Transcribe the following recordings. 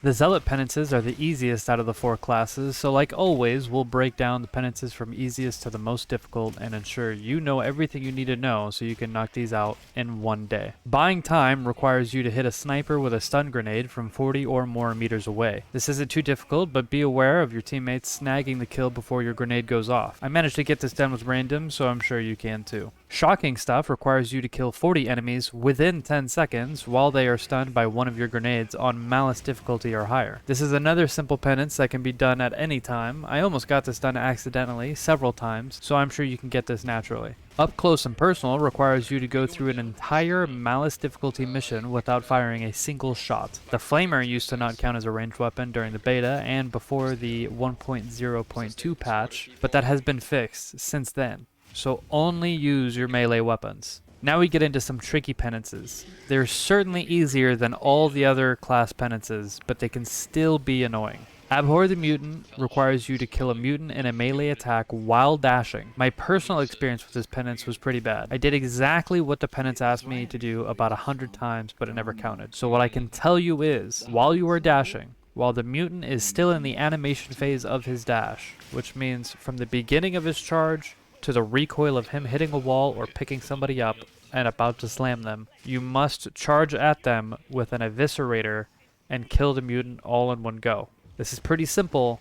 The Zealot penances are the easiest out of the 4 classes, so like always, we'll break down the penances from easiest to the most difficult and ensure you know everything you need to know so you can knock these out in one day. Buying time requires you to hit a sniper with a stun grenade from 40 or more meters away. This isn't too difficult, but be aware of your teammates snagging the kill before your grenade goes off. I managed to get this done with random, so I'm sure you can too. Shocking stuff requires you to kill 40 enemies within 10 seconds while they are stunned by one of your grenades on malice difficulty or higher. This is another simple penance that can be done at any time. I almost got this done accidentally several times, so I'm sure you can get this naturally. Up close and personal requires you to go through an entire malice difficulty mission without firing a single shot. The flamer used to not count as a ranged weapon during the beta and before the 1.0.2 patch, but that has been fixed since then. So only use your melee weapons. Now we get into some tricky penances. They're certainly easier than all the other class penances, but they can still be annoying. Abhor the Mutant requires you to kill a mutant in a melee attack while dashing. My personal experience with this penance was pretty bad. I did exactly what the penance asked me to do about 100 times, but it never counted. So what I can tell you is, while you are dashing, while the mutant is still in the animation phase of his dash, which means from the beginning of his charge to the recoil of him hitting a wall or picking somebody up and about to slam them, you must charge at them with an eviscerator and kill the mutant all in one go. This is pretty simple,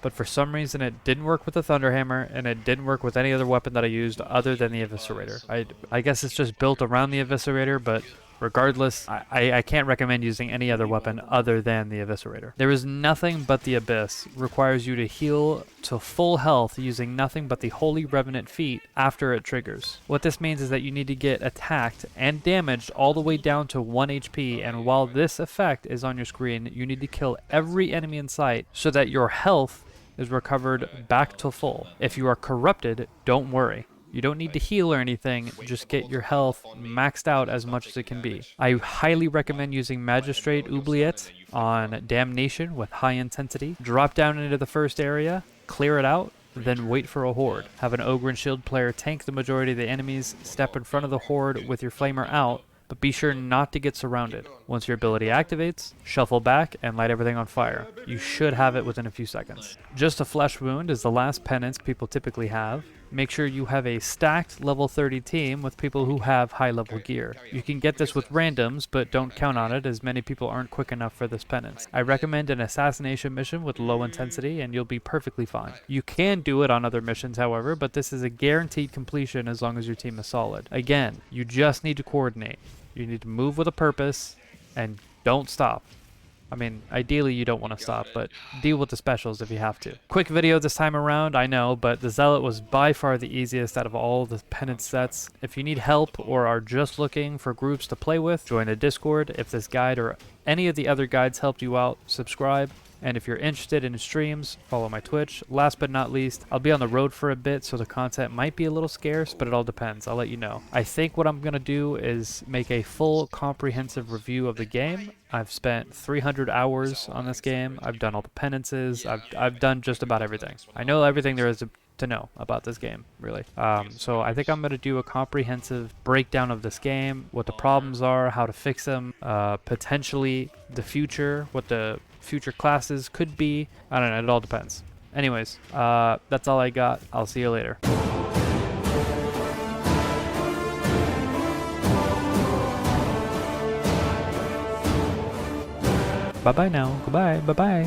but for some reason it didn't work with the Thunderhammer and it didn't work with any other weapon that I used other than the eviscerator. I guess it's just built around the eviscerator, but regardless, I can't recommend using any other weapon other than the eviscerator. There is nothing but the Abyss. Requires you to heal to full health using nothing but the Holy Revenant feat after it triggers. What this means is that you need to get attacked and damaged all the way down to 1 HP, and while this effect is on your screen, you need to kill every enemy in sight so that your health is recovered back to full. If you are corrupted, don't worry. You don't need to heal or anything, just get your health maxed out as much as it can be. I highly recommend using Magistrate Oubliette on Damnation with high intensity. Drop down into the first area, clear it out, then wait for a horde. Have an Ogre and Shield player tank the majority of the enemies, step in front of the horde with your flamer out, but be sure not to get surrounded. Once your ability activates, shuffle back and light everything on fire. You should have it within a few seconds. Just a Flesh Wound is the last penance people typically have. Make sure you have a stacked level 30 team with people who have high level gear. You can get this with randoms, but don't count on it as many people aren't quick enough for this penance. I recommend an assassination mission with low intensity and you'll be perfectly fine. You can do it on other missions, however, but this is a guaranteed completion as long as your team is solid. Again, you just need to coordinate. You need to move with a purpose and don't stop. I mean, ideally you don't want to stop, but deal with the specials if you have to. Quick video this time around, I know, but the Zealot was by far the easiest out of all the penance sets. If you need help or are just looking for groups to play with, join the Discord. If this guide or any of the other guides helped you out, subscribe. And if you're interested in streams, follow my Twitch. Last but not least, I'll be on the road for a bit, so the content might be a little scarce, but it all depends. I'll let you know. I think what I'm going to do is make a full comprehensive review of the game. I've spent 300 hours on this game. I've done all the penances. I've done just about everything. I know everything there is to know about this game, really. So I think I'm going to do a comprehensive breakdown of this game, what the problems are, how to fix them, potentially the future, what the future classes could be. I don't know, it all depends. Anyways, that's all I got. I'll see you later. Bye-bye now. Goodbye. Bye-bye.